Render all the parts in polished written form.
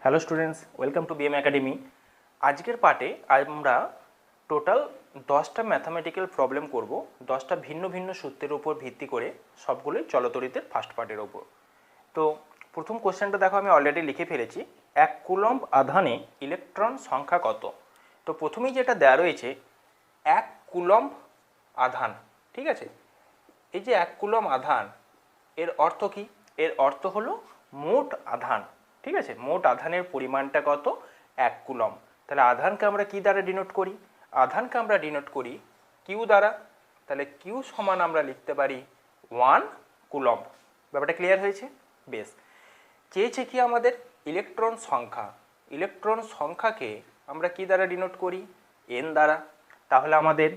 Hello students, welcome to BM academy. আজকের পার্টে আমরা টোটাল 10টা ম্যাথামেটিক্যাল প্রবলেম করব, 10টা ভিন্ন ভিন্ন সূত্রের উপর ভিত্তি করে, সবগুলোই চলতরিতের ফার্স্ট পার্টের ওপর। তো প্রথম কোশ্চেনটা দেখো, আমি অলরেডি লিখে ফেলেছি। 1 কুলম্ব আধানে ইলেকট্রন সংখ্যা কত? তো প্রথমেই যেটা দেওয়া রয়েছে 1 কুলম্ব আধান, ঠিক আছে। এই যে 1 কুলম্ব আধান, এর অর্থ কি? এর অর্থ হলো মোট আধান, ঠিক আছে। মোট আধানের পরিমাণটা কত? 1 কুলম্ব। তাহলে আধানকে আমরা কি দ্বারা ডিনোট করি? আধানকে আমরা ডিনোট করি কিউ দ্বারা। তাহলে কিউ সমান আমরা লিখতে পারি 1 কুলম্ব। ব্যাপারটা ক্লিয়ার হয়েছে? বেশ। চেয়েছে কি আমাদের? ইলেকট্রন সংখ্যা। ইলেকট্রন সংখ্যাকে আমরা কি দ্বারা ডিনোট করি? এন দ্বারা। তাহলে আমাদের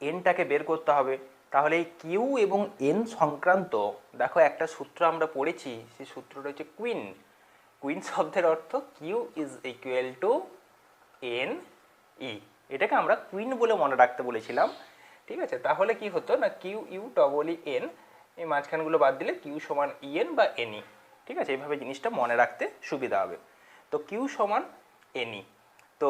এনটাকে বের করতে হবে। তাহলে এই কিউ এবং এন সংক্রান্ত দেখো একটা সূত্র আমরা পড়েছি, সেই সূত্রটা হচ্ছে কুইন। কুইন শব্দের অর্থ Q is equal to N E. এটাকে আমরা কুইন বলে মনে রাখতে বলেছিলাম, ঠিক আছে। তাহলে কি হতো না, Q U double E N, এই মাঝখানগুলো বাদ দিলে কিউ সমান ই এন বা এন ই, ঠিক আছে। এইভাবে জিনিসটা মনে রাখতে সুবিধা হবে। তো কিউ সমান এন ই। তো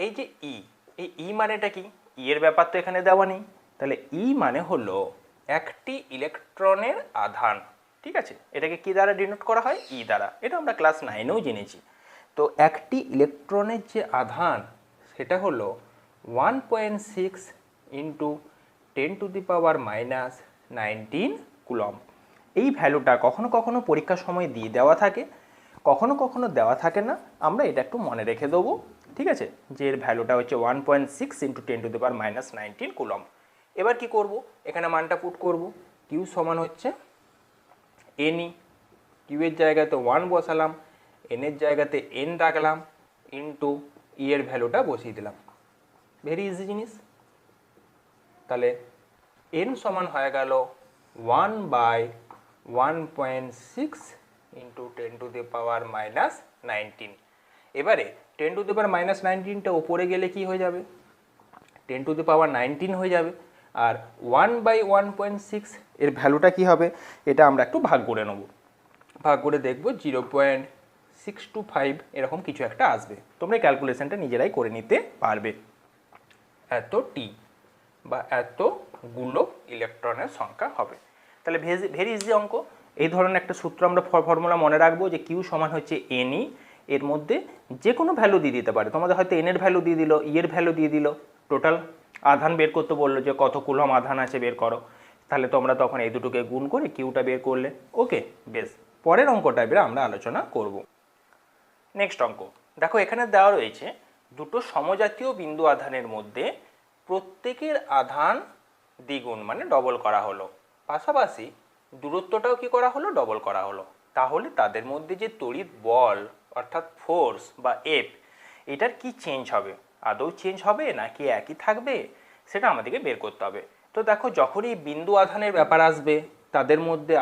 এই যে ই, এই ই মানেটা কি? ই এর ব্যাপার তো এখানে দেওয়া নেই। তাহলে ই মানে হলো একটি ইলেকট্রনের আধান, ঠিক আছে। এটাকে কি দ্বারা ডিনোট করা হয়? ই দ্বারা। এটা আমরা ক্লাস 9-এও জেনেছি। তো একটি ইলেকট্রনের যে আধান, সেটা হলো 1.6 ইন্টু 10⁻⁻19 কুলম্ব। এই ভ্যালুটা কখনো কখনো পরীক্ষার সময় দিয়ে দেওয়া থাকে, কখনো কখনো দেওয়া থাকে না। আমরা এটা একটু মনে রেখে দেবো, ঠিক আছে, যে এর ভ্যালুটা হচ্ছে 1.6 ইন্টু 10⁻⁻19 কুলম্ব। এবার কি করব? এখানে মানটা পুট করব। কিউ সমান হচ্ছে এনই। কিউ এর জায়গাতে 1 বসালাম, এন এর জায়গাতে এন রাখলাম, ইন্টু ই এর ভ্যালুটা বসিয়ে দিলাম। ভেরি ইজি জিনিস। তাহলে এন সমান হয়ে গেল 1/1.6 ইন্টু 10⁻⁻19। এবারে 10⁻⁻19টা ওপরে গেলে কি হয়ে যাবে? 10⁻19 হয়ে যাবে। আর 1/1.6 এর ভ্যালুটা কি হবে? এটা আমরা একটু ভাগ করে নেব। ভাগ করে দেখব 0.625 এরকম কিছু একটা আসবে। তোমরা ক্যালকুলেশনটা নিজেরাই করে নিতে পারবে। এত টি বা এতগুলো ইলেকট্রনের সংখ্যা হবে। তাহলে ভেরি ইজি অঙ্ক। এই ধরনের একটা সূত্র আমরা ফর্মুলা মনে রাখবো, যে কিউ সমান হচ্ছে এনই। এর মধ্যে যে কোনো ভ্যালু দিয়ে দিতে পারে। তোমাদের হয়তো এন এর ভ্যালু দিয়ে দিল, ই এর ভ্যালু দিয়ে দিল, টোটাল আধান বের করতে বললো যে কত কুলম্ব আধান আছে বের করো। তাহলে তোমরা তখন এই দুটোকে গুণ করে কিউটা বের করলে। ওকে, বেশ। পরের অঙ্কটা এবার আমরা আলোচনা করব। নেক্সট অঙ্ক দেখো, এখানে দেওয়া রয়েছে দুটো সমজাতীয় বিন্দু আধানের মধ্যে প্রত্যেকের আধান দ্বিগুণ মানে ডবল করা হলো, পাশাপাশি দূরত্বটাও কি করা হলো? ডবল করা হলো। তাহলে তাদের মধ্যে যে তড়িৎ বল অর্থাৎ ফোর্স বা এফ, এটার কি চেঞ্জ হবে? আদৌ চেঞ্জ হবে নাকি একই থাকবে, সেটা আমাদেরকে বের করতে হবে। তো দেখো, যখনই বিন্দু আধানের ব্যাপার আসবে, তাদের মধ্যে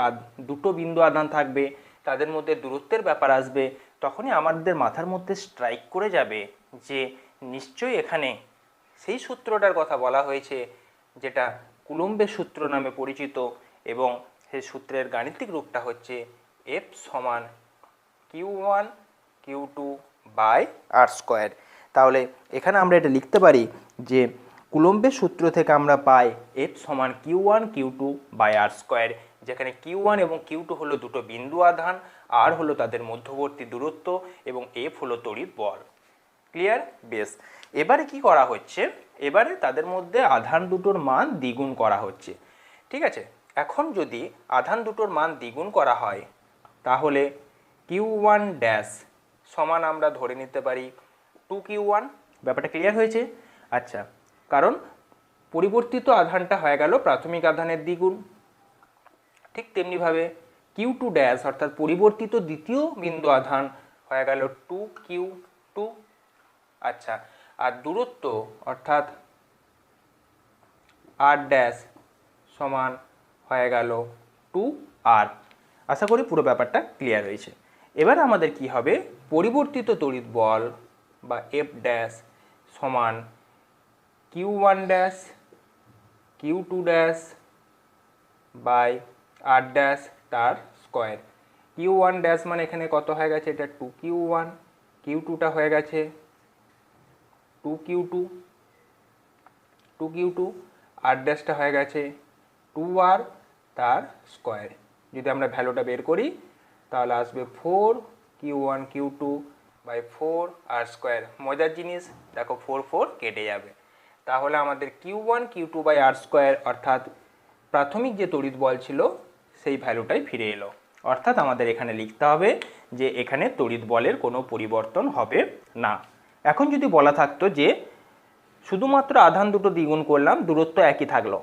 দুটো বিন্দু আধান থাকবে, তাদের মধ্যে দূরত্বের ব্যাপার আসবে, তখনই আমাদের মাথার মধ্যে স্ট্রাইক করে যাবে যে নিশ্চয়ই এখানে সেই সূত্রটার কথা বলা হয়েছে যেটা কুলম্বের সূত্র নামে পরিচিত, এবং সেই সূত্রের গাণিতিক রূপটা হচ্ছে এফ সমান Q1 Q2 by R square. তাহলে এখানে আমরা এটা লিখতে পারি যে কুলম্বের সূত্র থেকে আমরা পাই এফ সমান Q1 Q2 by R square, যেখানে Q1 এবং Q2 হলো দুটো বিন্দু আধান, আর হলো তাদের মধ্যবর্তী দূরত্ব, এবং এফ হলো তড়িৎ বল। ক্লিয়ার? বেশ। এবারে কি করা হচ্ছে? এবারে তাদের মধ্যে আধান দুটোর মান দ্বিগুণ করা হচ্ছে, ঠিক আছে। এখন যদি আধান দুটোর মান দ্বিগুণ করা হয়, তাহলে Q1 ড্যাশ সমান আমরা ধরে নিতে পারি 2Q1। ব্যাপারটা ক্লিয়ার হয়েছে? আচ্ছা, কারণ পরিবর্তিত আধানটা হয়ে গেল প্রাথমিক আধানের দ্বিগুণ। ঠিক তেমনিভাবে Q2 ড্যাশ অর্থাৎ পরিবর্তিত দ্বিতীয় বিন্দু আধান হয়ে গেল 2Q2। আচ্ছা, আর দূরত্ব অর্থাৎ আর ড্যাশ সমান হয়ে গেল 2R। আশা করি পুরো ব্যাপারটা ক্লিয়ার হয়েছে। এবার আমাদের কি হবে? পরিবর্তিত তড়িৎ বল বা এফ ড্যাশ সমান Q1 dash Q2 dash by R dash তার স্কোয়ার। কিউ ওয়ান ড্যাশ মানে এখানে কত হয়ে গেছে, এটা টু কিউ ওয়ান, কিউ টুটা হয়ে গেছে two Q two, two Q two, আর ড্যাশটা হয়ে গেছে টু আর তার স্কোয়ার। যদি আমরা ভ্যালুটা বের করি তাহলে আসবে four Q one Q two by four R square. মজার জিনিস দেখো, ফোর ফোর কেটে যাবে, তাহলে আমাদের Q one Q two by R square অর্থাৎ প্রাথমিক যে তড়িৎ বল ছিল সেই ভ্যালুটাই ফিরে এলো। অর্থাৎ আমাদের এখানে লিখতে হবে যে এখানে তড়িৎ বলের কোনো পরিবর্তন হবে না। এখন যদি বলা থাকতো যে শুধুমাত্র আধান দুটো দ্বিগুণ করলাম, দূরত্ব একই থাকলো,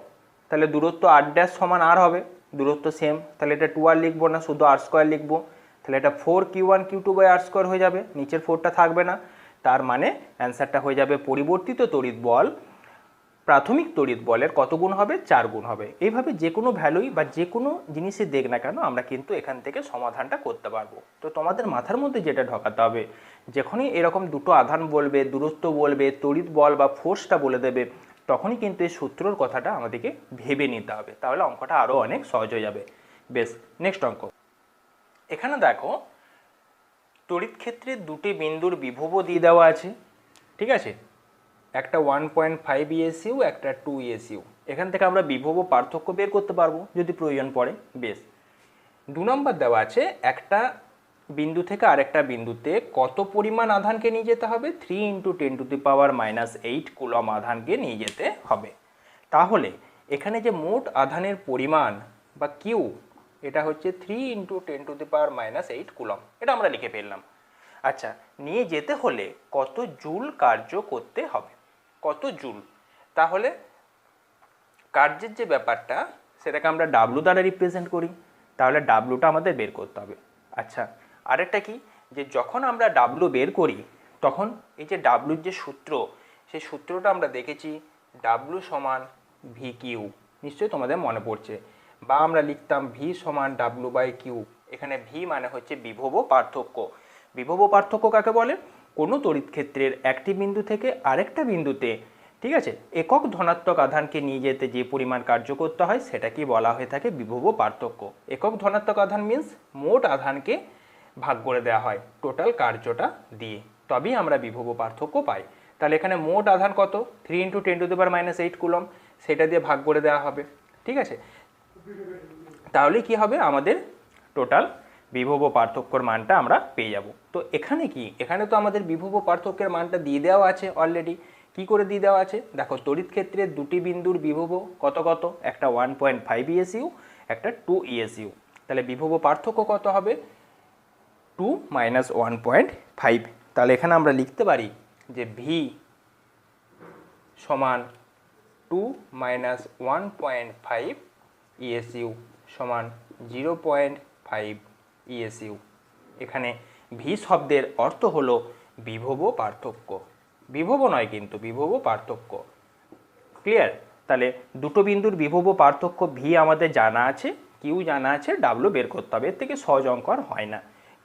তাহলে দূরত্ব আর ড্যাশ সমান আর হবে, দূরত্ব সেম, তাহলে এটা টু আর লিখবো না, শুধু আর স্কোয়ার লিখবো, তাহলে এটা four Q one Q two by R square হয়ে যাবে, নিচের ফোরটা থাকবে না। তার মানে অ্যান্সারটা হয়ে যাবে পরিবর্তিত তড়িৎ বল প্রাথমিক তড়িৎ বলের কত গুণ হবে, 4 গুণ হবে। এইভাবে যে কোনো ভ্যালুই বা যে কোনো জিনিসই দেখ না কেন আমরা কিন্তু এখান থেকে সমাধানটা করতে পারবো। তো তোমাদের মাথার মধ্যে যেটা ঢোকাতে হবে, যখনই এরকম দুটো আধান বলবে, দূরত্ব বলবে, তড়িৎ বল বা ফোর্সটা বলে দেবে, তখনই কিন্তু এই সূত্রর কথাটা আমাদেরকে ভেবে নিতে হবে, তাহলে অঙ্কটা আরও অনেক সহজ হয়ে যাবে। বেশ, নেক্সট অঙ্ক। এখানে দেখো তড়িৎ ক্ষেত্রে দুটি বিন্দুর বিভব দিয়ে দেওয়া আছে, ঠিক আছে, একটা 1.5 ইএসইউ, একটা 2 ইএসইউ। এখান থেকে আমরা বিভব পার্থক্য বের করতে পারবো যদি প্রয়োজন পড়ে। বেশ, 2 নম্বর দেওয়া আছে একটা বিন্দু থেকে আরেকটা বিন্দুতে কত পরিমাণ আধানকে নিয়ে যেতে হবে, 3 × 10⁻⁸ কুলম আধানকে নিয়ে যেতে হবে। তাহলে এখানে যে মোট আধানের পরিমাণ বা কিউ, এটা হচ্ছে 3 × 10⁻⁸ কুলম, এটা আমরা লিখে ফেললাম। আচ্ছা, নিয়ে যেতে হলে কত জুল কার্য করতে হবে, কত জুল, তাহলে কার্যের যে ব্যাপারটা সেটাকে আমরা ডাব্লু দ্বারা রিপ্রেজেন্ট করি, তাহলে ডাব্লুটা আমাদের বের করতে হবে। আচ্ছা, আরেকটা কি, যে যখন আমরা ডাব্লু বের করি তখন এই যে ডাব্লুর যে সূত্র, সেই সূত্রটা আমরা দেখেছি ডাব্লু সমান ভি কিউ, নিশ্চয়ই তোমাদের মনে পড়ছে, বা আমরা লিখতাম ভি সমান ডাব্লু বাই কিউ। এখানে ভি মানে হচ্ছে বিভব পার্থক্য। বিভব পার্থক্য কাকে বলে, কোনো তড়িৎ ক্ষেত্রের একটি বিন্দু থেকে আরেকটা বিন্দুতে, ঠিক আছে, একক ধনাত্মক আধানকে নিয়ে যেতে যে পরিমাণ কার্য করতে হয় সেটাকেই বলা হয়ে থাকে বিভব পার্থক্য। একক ধনাত্মক আধান মিন্স মোট আধানকে ভাগ করে দেওয়া হয় টোটাল কার্যটা দিয়ে, তবেই আমরা বিভব পার্থক্য পাই। তাহলে এখানে মোট আধান কত, 3 × 10⁻⁸ কুলম, সেটা দিয়ে ভাগ করে দেওয়া হবে, ঠিক আছে। তাহলে কি হবে, আমাদের টোটাল বিভব পার্থক্যর মানটা আমরা পেয়ে যাব। তো এখানে কি, এখানে তো আমাদের বিভব পার্থক্যের মানটা দিয়ে দেওয়া আছে অলরেডি। কি করে দিয়ে দেওয়া আছে দেখো, তড়িৎ ক্ষেত্রে দুটি বিন্দুর বিভব কত কত, একটা 1.5 ইএসইউ, একটা 2 ইএসইউ। তাহলে বিভব পার্থক্য কত হবে, 2 - 1.5। তাহলে এখানে আমরা লিখতে পারি যে ভি সমান 2 - 1.5 ইএসইউ সমান 0.5 ইএসইউ। এখানে ভি শব্দের অর্থ হলো বিভব পার্থক্য, বিভব নয় কিন্তু বিভব পার্থক্য। ক্লিয়ার? তাহলে দুটো বিন্দুর বিভব পার্থক্য ভি আমাদের জানা আছে, কিউ জানা আছে, ডাব্লু বের করতে হবে, এর থেকে সহজ অঙ্ক আর হয় না।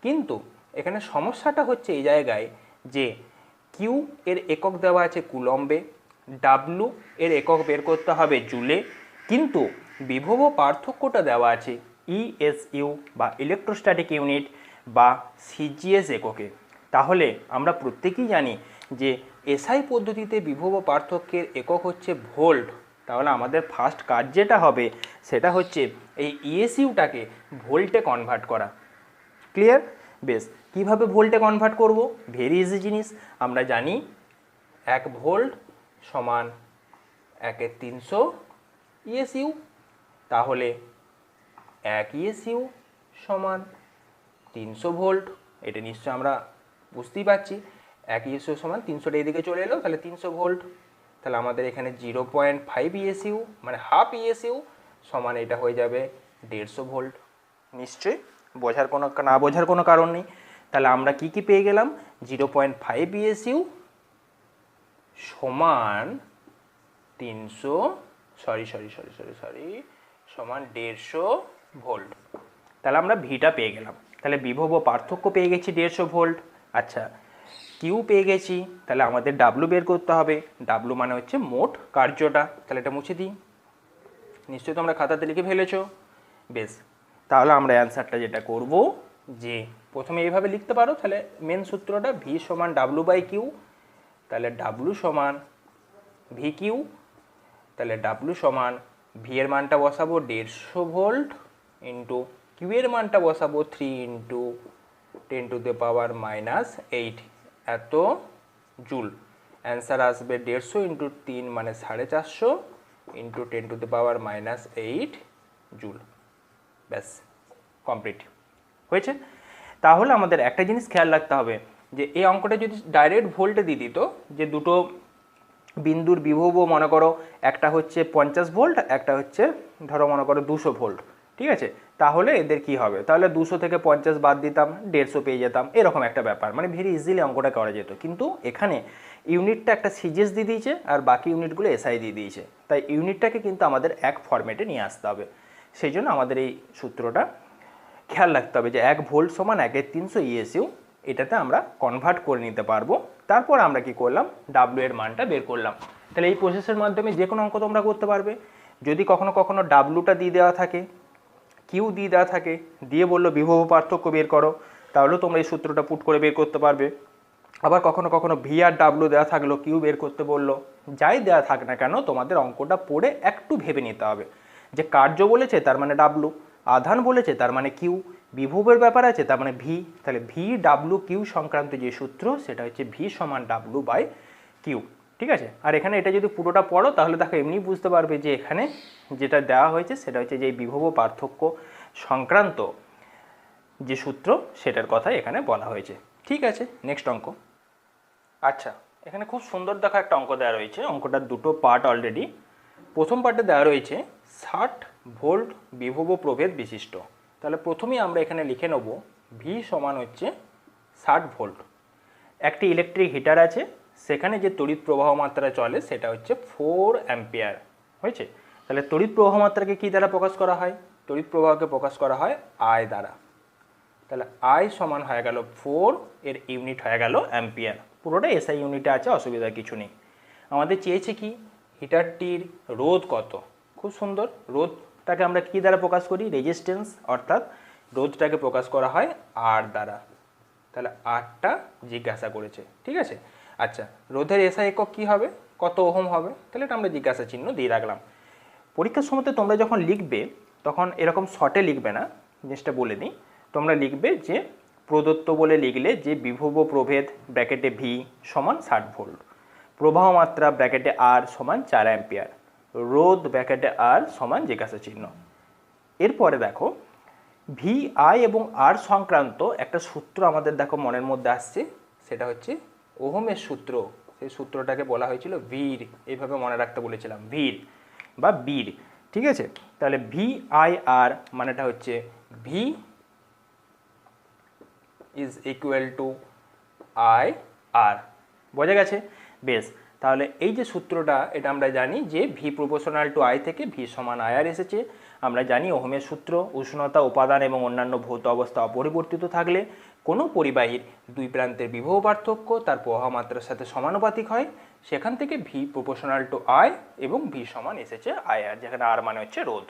কিন্তু এখানে সমস্যাটা হচ্ছে এই জায়গায় যে কিউ এর একক দেওয়া আছে কুলম্বে, ডাব্লু এর একক বের করতে হবে জুলে, কিন্তু বিভব পার্থক্যটা দেওয়া আছে ইএসইউ বা ইলেকট্রোস্ট্যাটিক ইউনিট বা সিজিএস এককে। তাহলে আমরা প্রত্যেকেই জানি যে এসআই পদ্ধতিতে বিভব পার্থক্যের একক হচ্ছে ভোল্ট। তাহলে আমাদের ফার্স্ট কাজ যেটা হবে সেটা হচ্ছে এই ইএসইউটাকে ভোল্টে কনভার্ট করা। ক্লিয়ার? বেশ, কিভাবে ভোল্টে কনভার্ট করব, ভেরি ইজি জিনিস। আমরা জানি 1 ভোল্ট সমান 1/300 ইএসইউ, তাহলে 1 ইএসইউ সমান 300 ভোল্ট। এটা নিশ্চয় আমরা বুঝতেই পারছি, 1 ইএসইউ সমান 300টা এদিকে চলে এলো, তাহলে 300 ভোল্ট। তাহলে আমাদের এখানে 0.5 ইএসইউ মানে হাফ ইএসইউ সমান এটা হয়ে যাবে 150 ভোল্ট। নিশ্চয়ই না বোঝার কোনো কারণ নেই। তাহলে আমরা কি কি পেয়ে গেলাম, 0.5 ইএসইউ সমান 150 ভোল্ট। তাহলে আমরা ভিটা পেয়ে গেলাম। তাহলে বিভব পার্থক্য পেয়ে গেছি 150 ভোল্ট। আচ্ছা, কিউ পেয়ে গেছি, তাহলে আমাদের ডাব্লু বের করতে হবে। ডাব্লু মানে হচ্ছে মোট কার্যটা। তাহলে এটা মুছে দিই, নিশ্চয়ই তোমরা খাতাতে লিখে ফেলেছো। বেশ, তাহলে আমরা অ্যান্সারটা যেটা করব যে প্রথমে এইভাবে লিখতে পারো, তাহলে মেন সূত্রটা ভি সমান ডাব্লু বাই কিউ, তাহলে ডাব্লু সমান ভি কিউ, তাহলে ডাব্লু সমান ভি এর মানটা বসাবো 150 ভোল্ট ইন্টু কিউ এর মানটা বসাবো 3 ইন্টু 10⁻⁻8 এত জুল। অ্যান্সার আসবে 150 ইন্টু 3 মানে 450 ইন্টু 10⁻⁻8 জুল। ব্যাস, কমপ্লিট হয়েছে। তাহলে আমাদের একটা জিনিস খেয়াল রাখতে হবে যে এই অঙ্কটা যদি ডাইরেক্ট ভোল্টে দিয়ে দিত, যে দুটো বিন্দুর বিভব মনে করো একটা হচ্ছে 50 ভোল্ট, একটা হচ্ছে ধরো মনে করো 200 ভোল্ট, ঠিক আছে, তাহলে এদের কি হবে, তাহলে 200 থেকে 50 বাদ দিতাম, 150 পেয়ে যেতাম, এরকম একটা ব্যাপার, মানে ভেরি ইজিলি অঙ্কটা করা যেত। কিন্তু এখানে ইউনিটটা একটা সিজিএস দিয়ে দিয়েছে আর বাকি ইউনিটগুলো এসআই দিয়ে দিয়েছে, তাই ইউনিটটাকে কিন্তু আমাদের এক ফরম্যাটে নিয়ে আসতে হবে। সেই জন্য আমাদের এই সূত্রটা খেয়াল রাখতে হবে যে 1 ভোল্ট সমান 1/300 ইএসইউ, এটাতে আমরা কনভার্ট করে নিতে পারবো। তারপর আমরা কি করলাম, ডাব্লু এর মানটা বের করলাম। তাহলে এই প্রসেসের মাধ্যমে যে কোনো অঙ্ক তোমরা করতে পারবে। যদি কখনো কখনো ডাব্লুটা দিয়ে দেওয়া থাকে, কিউ দিয়ে দেওয়া থাকে, দিয়ে বললো বিভব পার্থক্য বের করো, তাহলেও তোমরা এই সূত্রটা পুট করে বের করতে পারবে। আবার কখনো কখনো ভি আর ডাব্লু দেওয়া থাকলো, কিউ বের করতে বললো, যাই দেওয়া থাক না কেন তোমাদের অঙ্কটা পড়ে একটু ভেবে নিতে হবে যে কার্য বলেছে তার মানে ডাব্লু, আধান বলেছে তার মানে কিউ, বিভবের ব্যাপার আছে তার মানে ভি, তাহলে ভি ডাব্লু কিউ সংক্রান্ত যে সূত্র সেটা হচ্ছে ভি সমান ডাব্লু বাই কিউ, ঠিক আছে। আর এখানে এটা যদি পুরোটা পড়ো তাহলে দেখো এমনি বুঝতে পারবে যে এখানে যেটা দেওয়া হয়েছে সেটা হচ্ছে যে বিভব পার্থক্য সংক্রান্ত যে সূত্র সেটার কথা এখানে বলা হয়েছে, ঠিক আছে। নেক্সট অঙ্ক। আচ্ছা, এখানে খুব সুন্দর দেখো একটা অঙ্ক দেওয়া রয়েছে, অঙ্কটার দুটো পার্ট অলরেডি। প্রথম পার্টে দেওয়া রয়েছে 60 ভোল্ট বিভব প্রভেদ বিশিষ্ট। তাহলে প্রথমেই আমরা এখানে লিখে নেব ভি সমান হচ্ছে 60 ভোল্ট। একটি ইলেকট্রিক হিটার আছে, সেখানে যে তড়িৎ প্রবাহ মাত্রা চলে সেটা হচ্ছে 4 অ্যাম্পিয়ার হয়েছে। তাহলে তড়িৎ প্রবাহ মাত্রাকে কী দ্বারা প্রকাশ করা হয়, তড়িৎ প্রবাহকে প্রকাশ করা হয় আই দ্বারা। তাহলে আই সমান হয়ে গেল 4, এর ইউনিট হয়ে গেল অ্যাম্পিয়ার। পুরোটা এসআই ইউনিটে আছে, অসুবিধা কিছু নেই। আমাদের চেয়েছে কি, হিটারটির রোধ কত। খুব সুন্দর, রোধটাকে আমরা কী দ্বারা প্রকাশ করি, রেজিস্ট্যান্স, অর্থাৎ রোধটাকে প্রকাশ করা হয় আর দ্বারা। তাহলে আরটা জিজ্ঞাসা করেছে, ঠিক আছে। আচ্ছা, রোধের এসআই একক কী হবে, কত ওহম হবে, তাহলে এটা আমরা জিজ্ঞাসা চিহ্ন দিয়ে রাখলাম। পরীক্ষার সময়তে তোমরা যখন লিখবে তখন এরকম শর্টে লিখবে না, জিনিসটা বলে দিই। তোমরা লিখবে যে প্রদত্ত বলে লিখলে যে বিভব প্রভেদ ব্র্যাকেটে ভি সমান 60 ভোল্ট, প্রবাহ মাত্রা ব্র্যাকেটে আর সমান 4 অ্যাম্পিয়ার, রোধ ব্র্যাকেটে আর সমান জিজ্ঞাসা চিহ্ন। এরপরে দেখো ভি আই এবং আর সংক্রান্ত একটা সূত্র আমাদের দেখো মনের মধ্যে আসছে, সেটা হচ্ছে ওহমের সূত্র। সেই সূত্রটাকে বলা হয়েছিল ভির, এইভাবে মনে রাখতে বলেছিলাম, ভির বা বীর, ঠিক আছে। তাহলে ভি আই আর মানেটা হচ্ছে V is equal to I R, বোঝা গেছে? বেশ, তাহলে এই যে সূত্রটা এটা আমরা জানি যে ভি প্রপোর্শনাল টু আই থেকে ভি সমান আই আর এসেছে। আমরা জানি ওহমের সূত্র, উষ্ণতা, উপাদান এবং অন্যান্য ভৌত অবস্থা অপরিবর্তিত থাকলে কোনো পরিবাহীর দুই প্রান্তের বিভব পার্থক্য তার প্রবাহ মাত্রার সাথে সমানুপাতিক হয়। সেখান থেকে ভি প্রপোর্শনাল টু আই এবং ভি সমান এসেছে আই আর, যেখানে আর মানে হচ্ছে রোধ।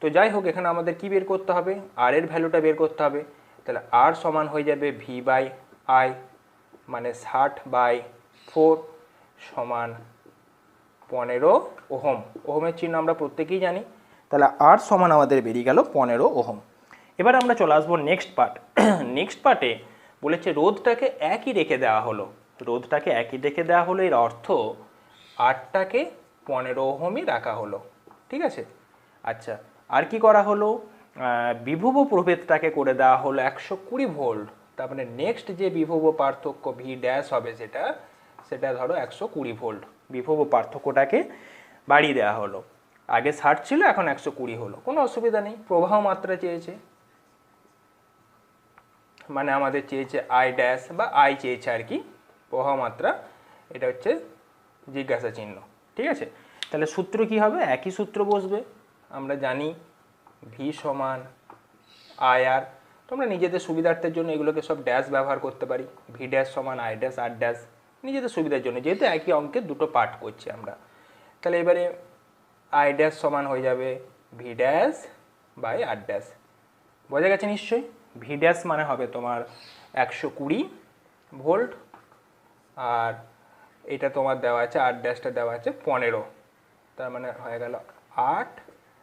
তো যাই হোক, এখানে আমাদের কি বের করতে হবে, আর এর ভ্যালুটা বের করতে হবে। তাহলে আর সমান হয়ে যাবে ভি বাই আই, মানে 60/4 সমান 15 ওহম। ওহমের চিহ্ন আমরা প্রত্যেকেই জানি। তাহলে আর সমান আমাদের বেরিয়ে গেল 15 ওহম। এবার আমরা চলে আসবো নেক্সট পার্ট। নেক্সট পার্টে বলেছে রোধটাকে একই রেখে দেওয়া হলো, রোধটাকে একই রেখে দেওয়া হলো, এর অর্থ আরটাকে 15 ওহমই রাখা হলো, ঠিক আছে। আচ্ছা, আর কি করা হলো, বিভব প্রভেদটাকে করে দেওয়া হলো 120 ভোল্ট। তার মানে নেক্সট যে বিভব পার্থক্য ভি ড্যাশ হবে সেটা ধরো 120 ভোল্ট। বিভব পার্থক্যটাকে বাড়িয়ে দেওয়া হলো, আগে 60 ছিল এখন 120 হলো, কোনো অসুবিধা নেই। প্রবাহ মাত্রা চেয়েছে, মানে আমাদের চেয়েছে আই ড্যাশ বা আই চেয়েছে আর কি, প্রবাহ মাত্রা, এটা হচ্ছে জিজ্ঞাসা চিহ্ন, ঠিক আছে। তাহলে সূত্র কি হবে, একই সূত্র বসবে। আমরা জানি ভি সমান আই আর, তোমরা নিজেদের সুবিধার্থের জন্য এগুলোকে সব ড্যাশ ব্যবহার করতে পারি, ভি ড্যাশ সমান আই ড্যাশ আর ড্যাশ, নিজেদের সুবিধার জন্য, যেহেতু একই অঙ্কের দুটো পার্ট করছি আমরা। তাহলে এবারে আই ড্যাশ সমান হয়ে যাবে V dash by R dash, বোঝা গেছে নিশ্চয়ই? ভি ড্যাশ মানে হবে তোমার 120 ভোল্ট, আর এটা তোমার দেওয়া আছে আর ড্যাশটা দেওয়া আছে 15, তার মানে হয়ে গেল 8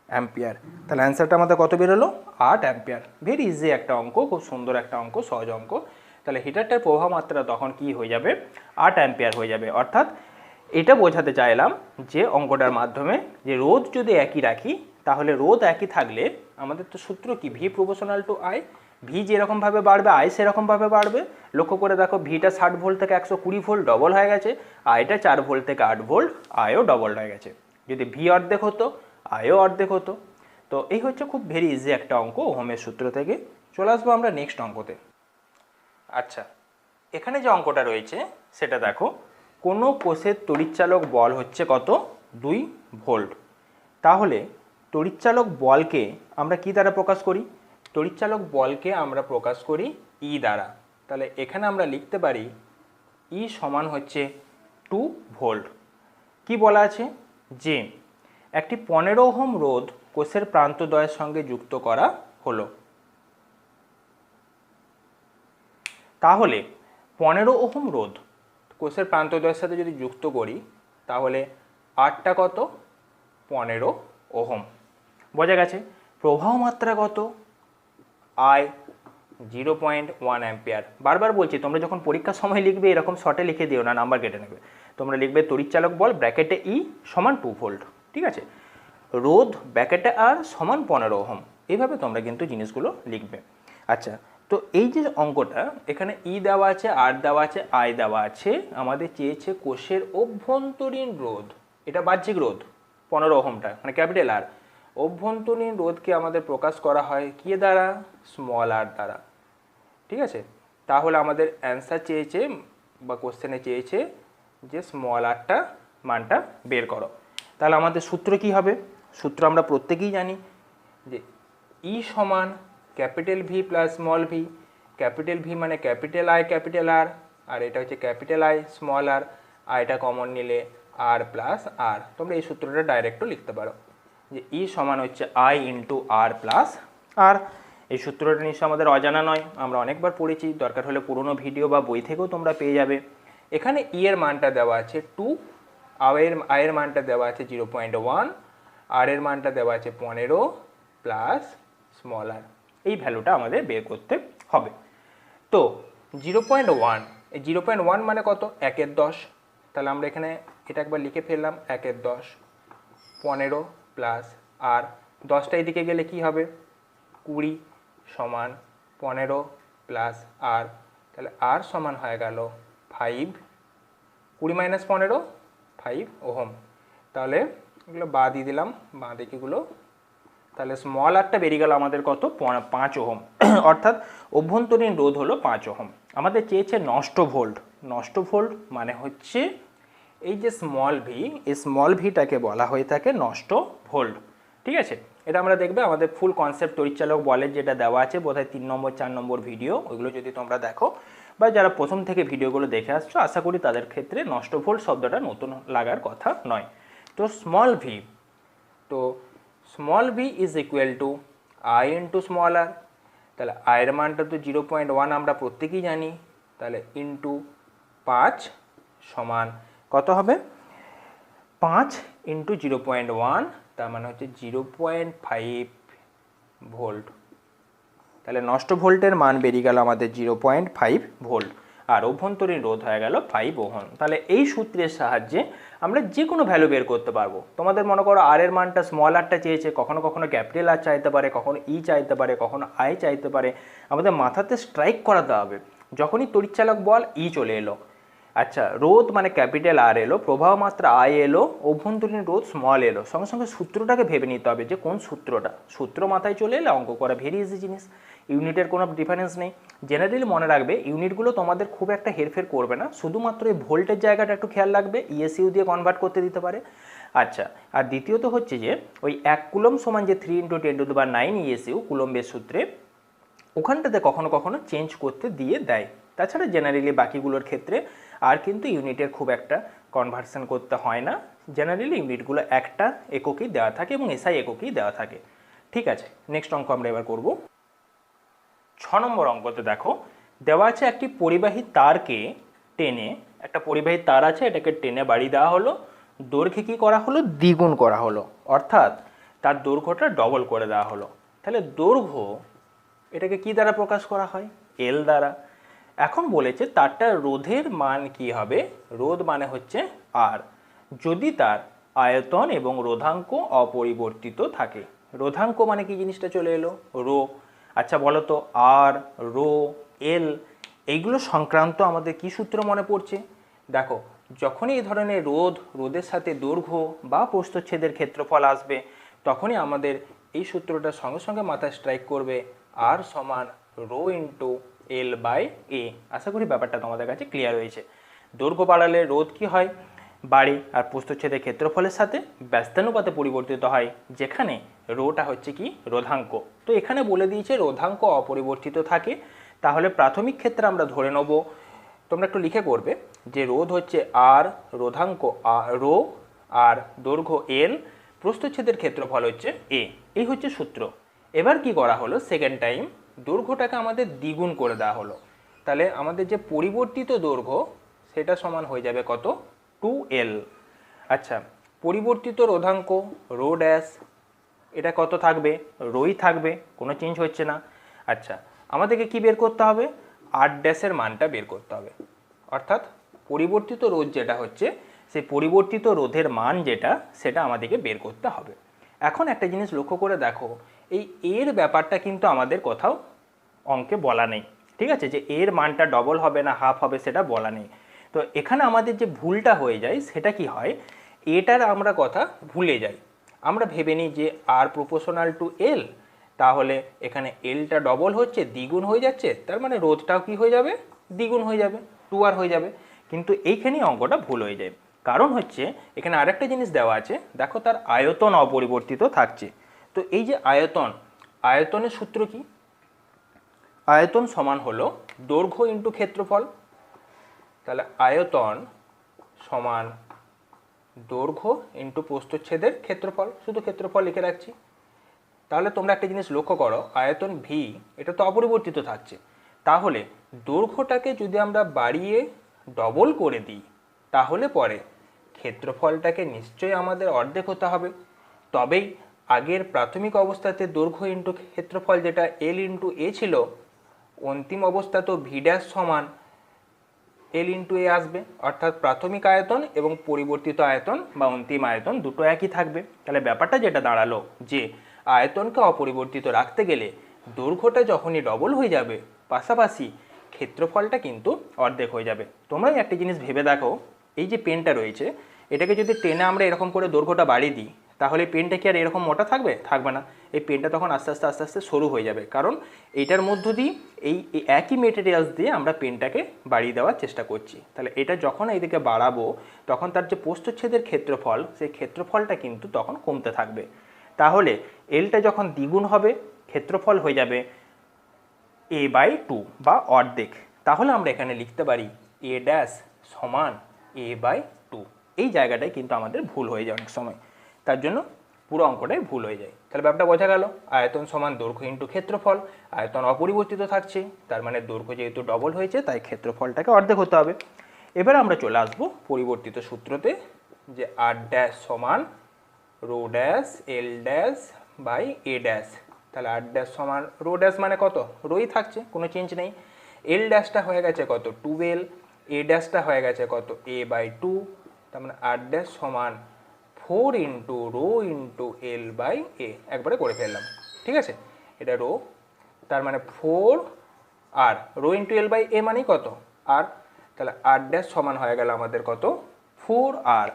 অ্যাম্পিয়ার। তাহলে অ্যান্সারটা আমাদের কত বেরোলো? 8 অ্যাম্পিয়ার। ভেরি ইজি একটা অঙ্ক, খুব সুন্দর একটা অঙ্ক, সহজ অঙ্ক। তাহলে হিটারটার প্রবাহ মাত্রা তখন কি হয়ে যাবে? 8 অ্যাম্পিয়ার হয়ে যাবে। অর্থাৎ এটা বোঝাতে চাইলাম যে অঙ্কটার মাধ্যমে যে রোধ যদি একই রাখি, তাহলে রোধ একই থাকলে আমাদের তো সূত্র কি? V proportional to I. V যেরকমভাবে বাড়বে আই সেরকমভাবে বাড়বে। লক্ষ্য করে দেখো, ভিটা 60 ভোল্ট থেকে 120 ভোল্ট ডবল হয়ে গেছে, আইটা 4 ভোল্ট থেকে 8 ভোল্ট, আইও ডবল হয়ে গেছে। যদি ভি অর্ধেক হতো আইও অর্ধেক হতো। তো এই হচ্ছে খুব ভেরি ইজি একটা অঙ্ক ওহমের সূত্র থেকে। চলে আসবো আমরা নেক্সট অঙ্কতে। আচ্ছা, এখানে যে অঙ্কটা রয়েছে সেটা দেখো, কোনো কোষের তড়িৎচালক বল হচ্ছে কত? 2 ভোল্ট। তাহলে তড়িৎচালক বলকে আমরা কি দ্বারা প্রকাশ করি? তড়িৎচালক বলকে আমরা প্রকাশ করি ই দ্বারা। তাহলে এখানে আমরা লিখতে পারি ই সমান হচ্ছে 2 ভোল্ট। কি বলা আছে? যে একটি 15 ওহম রোধ কোষের প্রান্তদ্বয়ের সঙ্গে যুক্ত করা হলো। তাহলে 15 ওহম রোধ কোষের প্রান্তদ্বয়ের সাথে যদি যুক্ত করি, তাহলে 8টা কত? 15 ওহম। বোঝা গেছে? প্রবাহ মাত্রা কত? I 0.1 ampere. বারবার বলছি, তোমরা যখন পরীক্ষার সময় লিখবে এরকম শর্টে লিখে দিও না, নাম্বার কেটে নেবে। তোমরা লিখবে তড়িৎচালক বল ব্র্যাকেটে ই সমান 2 ভোল্ট, ঠিক আছে? রোধ ব্র্যাকেটে আর সমান 15 ওহম। এইভাবে তোমরা কিন্তু জিনিসগুলো লিখবে। আচ্ছা, তো এই যে অঙ্কটা, এখানে ই দেওয়া আছে, আর দেওয়া আছে, আই দেওয়া আছে। আমাদের চেয়েছে কোষের অভ্যন্তরীণ রোধ, এটা বাহ্যিক রোধ 15 ওহমটা, মানে ক্যাপিটাল আর। অভ্যন্তরীণ রোধকে আমাদের প্রকাশ করা হয় কি দ্বারা? স্মল আর দ্বারা, ঠিক আছে? তাহলে আমাদের অ্যান্সার চেয়েছে বা কোশ্চেনে চেয়েছে যে স্মল আরটা মানটা বের করো। তাহলে আমাদের সূত্র কি হবে? সূত্র আমরা প্রত্যেকেই জানি যে ই সমান capital V plus small V. Capital V মানে ক্যাপিটাল আই ক্যাপিটাল আর, আর এটা হচ্ছে ক্যাপিটাল আই স্মল আর, আইটা কমন নিলে আর প্লাস আর। তোমরা এই সূত্রটা ডাইরেক্টও লিখতে পারো যে ই সমান হচ্ছে আই ইন্টু আর প্লাস আর। এই সূত্রটা নিশ্চয় আমাদের অজানা নয়, আমরা অনেকবার পড়েছি, দরকার হলে পুরোনো ভিডিও বা বই থেকেও তোমরা পেয়ে যাবে। এখানে ই এর মানটা দেওয়া আছে 2, আয়ের মানটা দেওয়া আছে 0.1, আর এর মানটা দেওয়া আছে 15 প্লাস স্মল আর। এই ভ্যালুটা আমাদের বের করতে হবে। তো 0.1, এই 0.1 মানে কত? 1/10। তাহলে আমরা এখানে এটা একবার লিখে ফেললাম, 1/10, 15 প্লাস আর 10টা এদিকে গেলে কি হবে? 20 সমান 15 প্লাস আর। তাহলে আর সমান হয়ে গেল 5, 20 মাইনাস 15 5 ওহম। তাহলে এগুলো বাদ দিয়ে দিলাম, বাঁ দিকেগুলো। তাহলে স্মল আরটা বেরিয়ে গেল আমাদের কত? 5 ওহম। অর্থাৎ অভ্যন্তরীণ রোধ হলো 5 ওহম। আমাদের চেয়েছে নষ্ট ভোল্ট। নষ্ট ভোল্ট মানে হচ্ছে এই যে স্মল ভি, এই স্মল ভিটাকে বলা হয়ে থাকে নষ্ট ভোল্ট, ঠিক আছে? এটা আমরা দেখবে আমাদের ফুল কনসেপ্ট তড়িৎচালক বলের যেটা দেওয়া আছে, বোধহয় 3 নম্বর 4 নম্বর ভিডিও, ওইগুলো যদি তোমরা দেখো বা যারা প্রথম থেকে ভিডিওগুলো দেখে আসছো, আশা করি তাদের ক্ষেত্রে নষ্ট ভোল্ট শব্দটা নতুন লাগার কথা নয়। তো স্মল ভি, তো small V is equal to I into small R. তাহলে আয়ের মানটা তো 0.1 আমরা প্রত্যেকেই জানি, তাহলে ইন্টু 5 সমান কত হবে? 5 ইন্টু 0.1, তার মানে হচ্ছে 0.5 ভোল্ট। তাহলে নষ্ট ভোল্টের মান বেরিয়ে গেল আমাদের 0.5 ভোল্ট, আর অভ্যন্তরীণ রোধ হয়ে গেল 5 ওহম। তাহলে এই সূত্রের সাহায্যে আমরা যে কোনো ভ্যালু বের করতে পারবো। তোমাদের মনে করো আর এর মানটা স্মল আরটা চেয়েছে, কখনো কখনো ক্যাপিটাল আর চাইতে পারে, কখনো ই চাইতে পারে, কখনো আই চাইতে পারে। আমাদের মাথাতে স্ট্রাইক করাতে হবে যখনই তড়িৎচালক বল ই চলে এলো। আচ্ছা, রোধ মানে ক্যাপিটাল আর এলো, প্রবাহ মাত্রা আই এলো, অভ্যন্তরীণ রোধ স্মল এলো, সঙ্গে সঙ্গে সূত্রটাকে ভেবে নিতে হবে যে কোন সূত্রটা। সূত্র মাথায় চলে এলে অঙ্ক করা ভেরি ইজি জিনিস, ইউনিটের কোনো ডিফারেন্স নেই। জেনারেলি মনে রাখবে ইউনিটগুলো তোমাদের খুব একটা হেরফের করবে না, শুধুমাত্র এই ভোল্টের জায়গাটা একটু খেয়াল রাখবে, ইএসইউ দিয়ে কনভার্ট করতে দিতে পারে। আচ্ছা, আর দ্বিতীয়ত হচ্ছে যে ওই 1 কুলম সমান যে 3 × 10⁹ ইএসইউ কুলম্বের সূত্রে, ওখানটাতে কখনো কখনো চেঞ্জ করতে দিয়ে দেয়। তাছাড়া জেনারেলি বাকিগুলোর ক্ষেত্রে আর কিন্তু ইউনিটের খুব একটা কনভার্সন করতে হয় না। জেনারেলি ইউনিটগুলো একটা এককই দেওয়া থাকে এবং এসআই এককই দেওয়া থাকে। ঠিক আছে, নেক্সট অঙ্ক আমরা এবার করব। 6 নম্বর অঙ্কতে দেখো দেওয়া আছে একটি পরিবাহী তারকে টেনে, একটা পরিবাহী তার আছে, এটাকে টেনে বাড়ি দেওয়া হলো, দৈর্ঘ্যে কী করা হলো, দ্বিগুণ করা হলো, অর্থাৎ তার দৈর্ঘ্যটা ডবল করে দেওয়া হলো। তাহলে দৈর্ঘ্য এটাকে কি দ্বারা প্রকাশ করা হয়, এল দ্বারা। এখন বলেছে তারটার রোধের মান কি হবে, রোধ মানে হচ্ছে আর, যদি তার আয়তন এবং রোধাঙ্ক অপরিবর্তিত থাকে। রোধাঙ্ক মানে কি জিনিসটা চলে এলো, রো। আচ্ছা বলো তো আর, রো, এল এইগুলো সংক্রান্ত আমাদের কি সূত্র মনে পড়ছে? দেখো যখনই এই ধরনের রোধের সাথে দৈর্ঘ্য বা প্রস্থচ্ছেদের ক্ষেত্রফল আসবে, তখনই আমাদের এই সূত্রটা সঙ্গে সঙ্গে মাথায় স্ট্রাইক করবে, আর সমান রো ইন্টু এল বাই এ। আশা করি ব্যাপারটা তোমাদের কাছে ক্লিয়ার হয়েছে। দৈর্ঘ্য বাড়ালে রোধ কি হয়, বাড়ে, আর প্রস্থচ্ছেদের ক্ষেত্রফলের সাথে ব্যস্তানুপাতে পরিবর্তিত হয়, যেখানে রোটা হচ্ছে কি, রোধাঙ্ক। তো এখানে বলে দিয়েছে রোধাঙ্ক অপরিবর্তিত থাকে। তাহলে প্রাথমিক ক্ষেত্রে আমরা ধরে নেব, তোমরা একটু লিখে করবে, যে রোধ হচ্ছে আর, রোধাঙ্ক রো, আর দৈর্ঘ্য এল, প্রস্থচ্ছেদের ক্ষেত্রফল হচ্ছে এ। এই হচ্ছে সূত্র। এবার কি করা হলো, সেকেন্ড টাইম দৈর্ঘ্যটাকে আমাদের দ্বিগুণ করে দেওয়া হলো। তাহলে আমাদের যে পরিবর্তিত দৈর্ঘ্য সেটা সমান হয়ে যাবে কত, 2L। আচ্ছা পরিবর্তিত রোধাঙ্ক রো ড্যাশ, এটা কত থাকবে, রোই থাকবে, কোনো চেঞ্জ হচ্ছে না। আচ্ছা আমাদেরকে কি বের করতে হবে, আর ড্যাশের মানটা বের করতে হবে, অর্থাৎ পরিবর্তিত রোধ যেটা হচ্ছে সেই পরিবর্তিত রোধের মান যেটা, সেটা আমাদেরকে বের করতে হবে। এখন একটা জিনিস লক্ষ্য করে দেখো, এই এর ব্যাপারটা কিন্তু আমাদের কোথাও অঙ্কে বলা নেই, ঠিক আছে, যে এর মানটা ডবল হবে না হাফ হবে সেটা বলা নেই। তো এখানে আমাদের যে ভুলটা হয়ে যায় সেটা কি হয়, এটার আমরা কথা ভুলে যাই। আমরা ভেবে নিই যে আর প্রপোর্শনাল টু এল, তাহলে এখানে এলটা ডবল হচ্ছে, দ্বিগুণ হয়ে যাচ্ছে, তার মানে রোধটাও কি হয়ে যাবে, দ্বিগুণ হয়ে যাবে, 2R হয়ে যাবে। কিন্তু এইখানেই অঙ্কটা ভুল হয়ে যায়, কারণ হচ্ছে এখানে আরেকটা জিনিস দেওয়া আছে, দেখো তার আয়তন অপরিবর্তিত থাকছে। তো এই যে আয়তন, আয়তনের সূত্র কি, আয়তন সমান হলো দৈর্ঘ্য ইন্টু ক্ষেত্রফল। তাহলে আয়তন সমান দৈর্ঘ্য ইন্টু প্রস্থচ্ছেদের ক্ষেত্রফল, শুধু ক্ষেত্রফল লিখে রাখছি। তাহলে তোমরা একটা জিনিস লক্ষ্য করো, আয়তন ভি এটা তো অপরিবর্তিত থাকছে, তাহলে দৈর্ঘ্যটাকে যদি আমরা বাড়িয়ে ডবল করে দিই, তাহলে পরে ক্ষেত্রফলটাকে নিশ্চয়ই আমাদের অর্ধেক হতে হবে। তবেই আগের প্রাথমিক অবস্থাতে দৈর্ঘ্য ইন্টু ক্ষেত্রফল যেটা এল ইন্টু এ ছিল, অন্তিম অবস্থা তো ভি ড্যাশ সমান এল ইন্টু এ আসবে, অর্থাৎ প্রাথমিক আয়তন এবং পরিবর্তিত আয়তন বা অন্তিম আয়তন দুটো একই থাকবে। তাহলে ব্যাপারটা যেটা দাঁড়ালো, যে আয়তনকে অপরিবর্তিত রাখতে গেলে দৈর্ঘ্যটা যখনই ডবল হয়ে যাবে, পাশাপাশি ক্ষেত্রফলটা কিন্তু অর্ধেক হয়ে যাবে। তোমরাই একটা জিনিস ভেবে দেখো, এই যে পেনটা রয়েছে এটাকে যদি টেনে আমরা এরকম করে দৈর্ঘ্যটা বাড়িয়ে দিই, তাহলে পেনটা কি আর এরকম মোটা থাকবে, থাকবে না। এই পেনটা তখন আস্তে আস্তে আস্তে আস্তে সরু হয়ে যাবে, কারণ এইটার মধ্য দিয়ে এই একই মেটেরিয়ালস দিয়ে আমরা পেনটাকে বাড়িয়ে দেওয়ার চেষ্টা করছি। তাহলে এটা যখন এইদিকে বাড়াবো, তখন তার যে প্রস্থচ্ছেদের ক্ষেত্রফল, সেই ক্ষেত্রফলটা কিন্তু তখন কমতে থাকবে। তাহলে এলটা যখন দ্বিগুণ হবে, ক্ষেত্রফল হয়ে যাবে a/2 বা অর্ধেক। তাহলে আমরা এখানে লিখতে পারি এ ড্যাশ সমান a/2। এই জায়গাটায় কিন্তু আমাদের ভুল হয়ে যায় অনেক সময়, তার জন্য পুরো অঙ্কটাই ভুল হয়ে যায়। তাহলে ব্যাপারটা বোঝা গেল, আয়তন সমান দৈর্ঘ্য ইন্টু ক্ষেত্রফল, আয়তন অপরিবর্তিত থাকছে, তার মানে দৈর্ঘ্য যেহেতু ডবল হয়েছে তাই ক্ষেত্রফলটাকে অর্ধেক হতে হবে। এবার আমরা চলে আসবো পরিবর্তিত সূত্রতে, যে আর ড্যাশ সমান rho dash L dash by A dash. তাহলে আর ড্যাশ সমান রো ড্যাশ মানে কত, রোই থাকছে, কোনো চেঞ্জ নেই। এল ড্যাশটা হয়ে গেছে কত, 2L, এ ড্যাশটা হয়ে গেছে কত, a/2। তার মানে আর ড্যাশ সমান 4 into rho into L by A, একবারে করে ফেললাম, ঠিক আছে। এটা রো, তার মানে 4 আর রো ইন্টু এল বাই এ মানেই কত, আর। তাহলে আর ড্যাশ সমান হয়ে গেল আমাদের কত, 4R।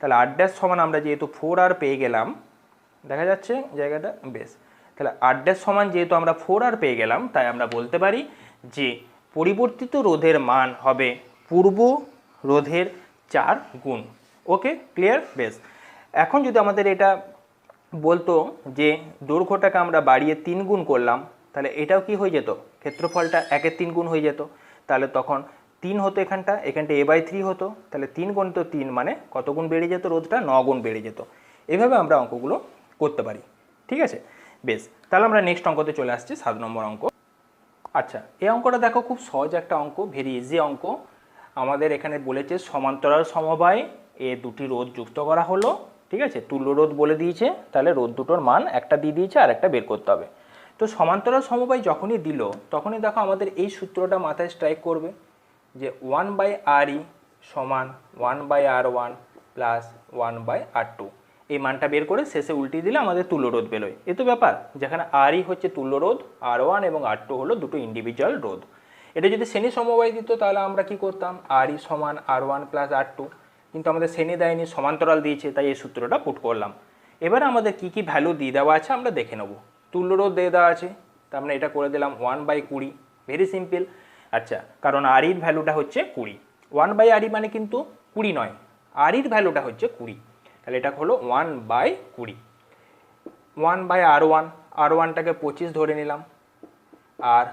তাহলে আর ড্যাশ সমান আমরা যেহেতু 4R পেয়ে গেলাম, দেখা যাচ্ছে জায়গাটা বেশ। তাহলে আর ড্যাশ সমান যেহেতু আমরা 4R পেয়ে গেলাম, তাই আমরা বলতে পারি যে পরিবর্তিত রোধের মান হবে পূর্ব রোধের 4 গুণ। ওকে, ক্লিয়ার, বেশ। এখন যদি আমাদের এটা বলতো যে দৈর্ঘ্যটাকে আমরা বাড়িয়ে 3 গুণ করলাম, তাহলে এটাও কি হয়ে যেত, ক্ষেত্রফলটা 1-এর 3 গুণ হয়ে যেত। তাহলে তখন 3 হতো এখানটা a/3 হতো। তাহলে 3 গুণিত 3 মানে কত গুণ বেড়ে যেত, রোধটা 9 গুণ বেড়ে যেত। এভাবে আমরা অঙ্কগুলো করতে পারি, ঠিক আছে, বেশ। তাহলে আমরা নেক্সট অঙ্কতে চলে আসছি, 7 নম্বর অঙ্ক। আচ্ছা, এই অঙ্কটা দেখো খুব সহজ একটা অঙ্ক, ভেরি ইজি অঙ্ক। আমাদের এখানে বলেছে সমান্তরাল সমবায় এ দুটি রোধ যুক্ত করা হলো, ঠিক আছে, তুল্য রোধ বলে দিয়েছে, তাহলে রোধ দুটোর মান একটা দিয়ে দিয়েছে আর একটা বের করতে হবে। তো সমান্তরাল সমবায় যখনই দিল তখনই দেখো আমাদের এই সূত্রটা মাথায় স্ট্রাইক করবে যে 1/RE সমান 1/R1 প্লাস 1/R2। এই মানটা বের করে শেষে উল্টিয়ে দিলে আমাদের তুল্য রোধ বেরোয়। এ তো ব্যাপার, যেখানে RE হচ্ছে তুল্য রোধ, R1 এবং R2 হলো দুটো ইন্ডিভিজুয়াল রোধ। এটা যদি শ্রেণী সমবায় দিত তাহলে আমরা কি করতাম, RE সমান R1 প্লাস R2, কিন্তু আমাদের শ্রেণী দেয়নি, সমান্তরাল দিয়েছে, তাই এই সূত্রটা পুট করলাম। এবার আমাদের কি কি ভ্যালু দিয়ে দেওয়া আছে আমরা দেখে নেব। তুল্য রোধ দিয়ে দেওয়া আছে, তার মানে এটা করে দিলাম 1/20, ভেরি সিম্পল। আচ্ছা, কারণ REর ভ্যালুটা হচ্ছে 20, 1/RE মানে কিন্তু 20 নয়, REর ভ্যালুটা হচ্ছে 20, তাহলে এটা হলো 1/20। 1/R1, R1টাকে 25 ধরে নিলাম, আর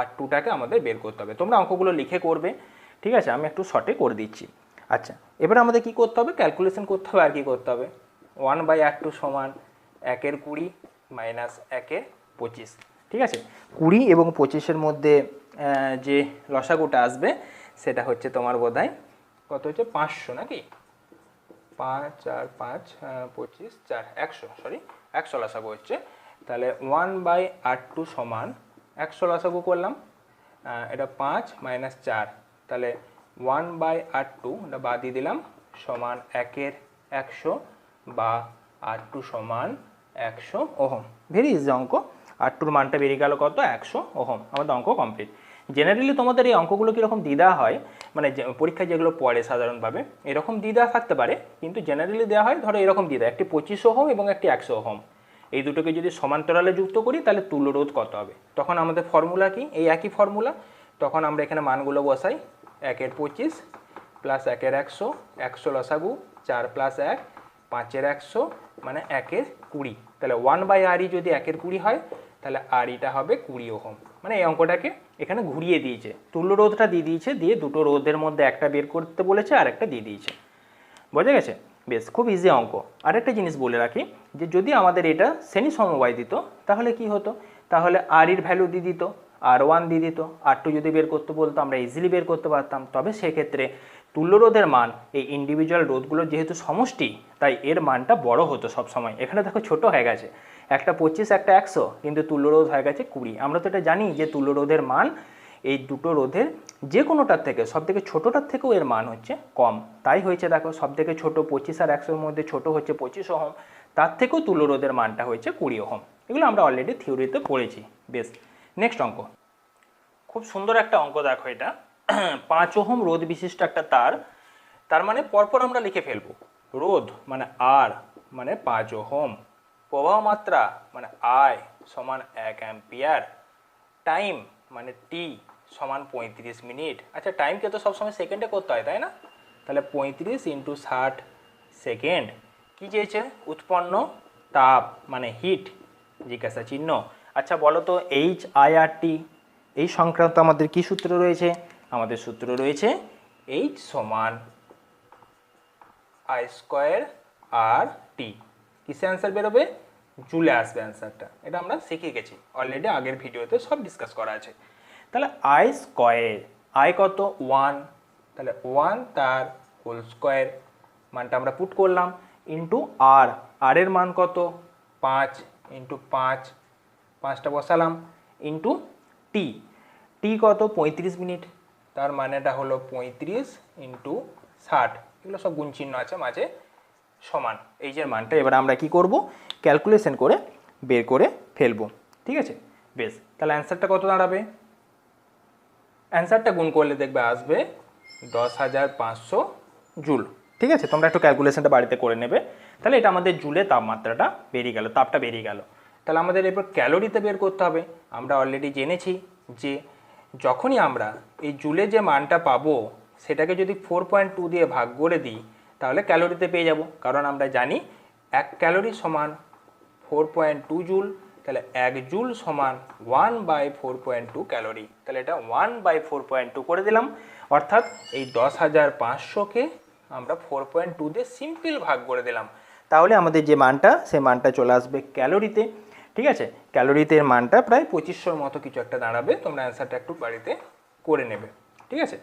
R2টাকে আমাদের বের করতে হবে। তোমরা অঙ্কগুলো লিখে করবে, ঠিক আছে, আমি একটু শর্টে করে দিচ্ছি। আচ্ছা, এবার আমাদের কি করতে হবে, ক্যালকুলেশন করতে হবে। আর কি করতে হবে, 1/R2 সমান 1/20 মাইনাস 1/25, ঠিক আছে। 20 এবং 25-এর মধ্যে যে লসাগুটা আসবে সেটা হচ্ছে তোমার বোধহয় কত হচ্ছে, 500 নাকি, 5 আর 5 25 4 100, সরি 100 লসাগু হচ্ছে। তাহলে 1/R2 সমান 100 লসাগু করলাম, এটা 5 মাইনাস 4, তাহলে 1/R2 এটা বাদ দিয়ে দিলাম সমান 1/100 বা R2 সমান 100 ওহম। ভেরি ইজি অঙ্ক, R2-র মানটা বেরিয়ে গেল কত, 100 ওহম। আমাদের অঙ্ক কমপ্লিট। জেনারেলি তোমাদের এই অঙ্কগুলো কীরকম দিয়ে দেওয়া হয়, মানে পরীক্ষায় যেগুলো পড়ে সাধারণভাবে এরকম দিয়ে দেওয়া থাকতে পারে, কিন্তু জেনারেলি দেওয়া হয় ধরো এরকম দিয়ে দেয়, একটি 25 ওহম এবং একটি 100 ওহম। এই দুটোকে যদি সমান্তরালে যুক্ত করি তাহলে তুল্য রোধ কত হবে। তখন আমাদের ফর্মুলা কি, এই একই ফর্মুলা। তখন আমরা এখানে মানগুলো বসাই, 1/25 প্লাস 1/100, 100 লসাগু, 4 প্লাস 1 5/100 মানে 1/20। তাহলে 1/RE যদি 1/20 হয় তাহলে REটা হবে 20 ওহম। মানে এই অঙ্কটাকে এখানে ঘুরিয়ে দিয়েছে, তুল্য রোধটা দিয়ে দিয়েছে, দিয়ে দুটো রোধের মধ্যে একটা বের করতে বলেছে আর একটা দিয়ে দিয়েছে। বোঝা গেছে? বেশ, খুব ইজি অঙ্ক। আরেকটা জিনিস বলে রাখি যে যদি আমাদের এটা শ্রেণী সমবায় দিত তাহলে কি হতো, তাহলে REর ভ্যালু দিয়ে দিত, R1 দিয়ে দিত, R2 যদি বের করতে বলতো আমরা ইজিলি বের করতে পারতাম। তবে সেক্ষেত্রে তুল্য রোধের মান এই ইন্ডিভিজুয়াল রোধগুলোর যেহেতু সমষ্টি, তাই এর মানটা বড় হতো সবসময়। এখানে দেখো ছোট হয়ে গেছে, একটা 25 একটা 100, কিন্তু তুল্য রোধ হয়ে গেছে 20। আমরা তো এটা জানি যে তুল্য রোধের মান এই দুটো রোধের যে কোনোটার থেকে, সব থেকে ছোটোটার থেকেও এর মান হচ্ছে কম। তাই হয়েছে দেখো, সব থেকে ছোটো 25 আর 100-এর মধ্যে ছোটো হচ্ছে 25 ওহম, তার থেকেও তুল্য রোধের মানটা হয়েছে 20 ওহম। এগুলো আমরা অলরেডি থিওরিতে পড়েছি। বেশ, নেক্সট অঙ্ক, খুব সুন্দর একটা অঙ্ক দেখো। এটা 5 ওহম রোধ বিশিষ্ট একটা তার মানে পরপর আমরা লিখে ফেলবো। রোধ মানে আর মানে 5 ওহম, প্রবাহ মাত্রা মানে আই সমান 1 অ্যাম্পিয়ার, টাইম মানে টি সমান 35 মিনিট। আচ্ছা, টাইমকে তো সবসময় সেকেন্ডে করতে হয়, তাই না? তাহলে 35 × 60 সেকেন্ড। কী চেয়েছে, উৎপন্ন তাপ মানে হিট, জিজ্ঞাসা চিহ্ন। আচ্ছা বলো তো HIRT এই সংক্রান্ত আমাদের কি সূত্র রয়েছে? আমাদের সূত্র রয়েছে H সমান I²RT। কিসে অ্যান্সার বেরোবে, জুলে আসবে অ্যান্সারটা। এটা আমরা শিখে গেছি অলরেডি, আগের ভিডিওতে সব ডিসকাস করা আছে। তাহলে I², আই কত 1, তাহলে 1 তার হোল স্কোয়ার, মানটা আমরা পুট করলাম, ইন্টু আর, আর এর মান কত 5, ইন্টু 5, 5টা বসালাম, ইন্টু টি, টি কত 35 মিনিট, তার মানেটা হলো 35 × 60, এগুলো সব গুণ চিহ্ন আছে মাঝে, সমান এই যে মানটা। এবার আমরা কি করব, ক্যালকুলেশন করে বের করে ফেলবো, ঠিক আছে। বেশ, তাহলে অ্যান্সারটা কত দাঁড়াবে, অ্যান্সারটা গুণ করলে দেখবে আসবে 10,500 জুল, ঠিক আছে। তোমরা একটু ক্যালকুলেশনটা বাড়িতে করে নেবে। তাহলে এটা আমাদের জুলে তাপমাত্রাটা বেরিয়ে গেল, তাপটা বেরিয়ে গেল। তাহলে আমাদের এরপর ক্যালোরিতে বের করতে হবে। আমরা অলরেডি জেনেছি যে যখনই আমরা এই জুলে যে মানটা পাবো সেটাকে যদি 4.2 দিয়ে ভাগ করে দিই তাহলে ক্যালোরিতে পেয়ে যাব, কারণ আমরা জানি 1 ক্যালোরি সমান 4.2 জুল। তাহলে 1 জুল সমান 1/4.2 ক্যালোরি। তাহলে এটা 1/4.2 করে দিলাম, অর্থাৎ এই 10,500-কে আমরা 4.2 দিয়ে সিম্পল ভাগ করে দিলাম। তাহলে আমাদের যে মানটা, সে মানটা চলে আসবে ক্যালোরিতে। ঠিক আছে, ক্যালোরিতে এর মানটা প্রায় 2500 মতো কিছু একটা দাঁড়াবে। তোমরা অ্যান্সারটা একটু বাড়িতে করে নেবে। ঠিক আছে,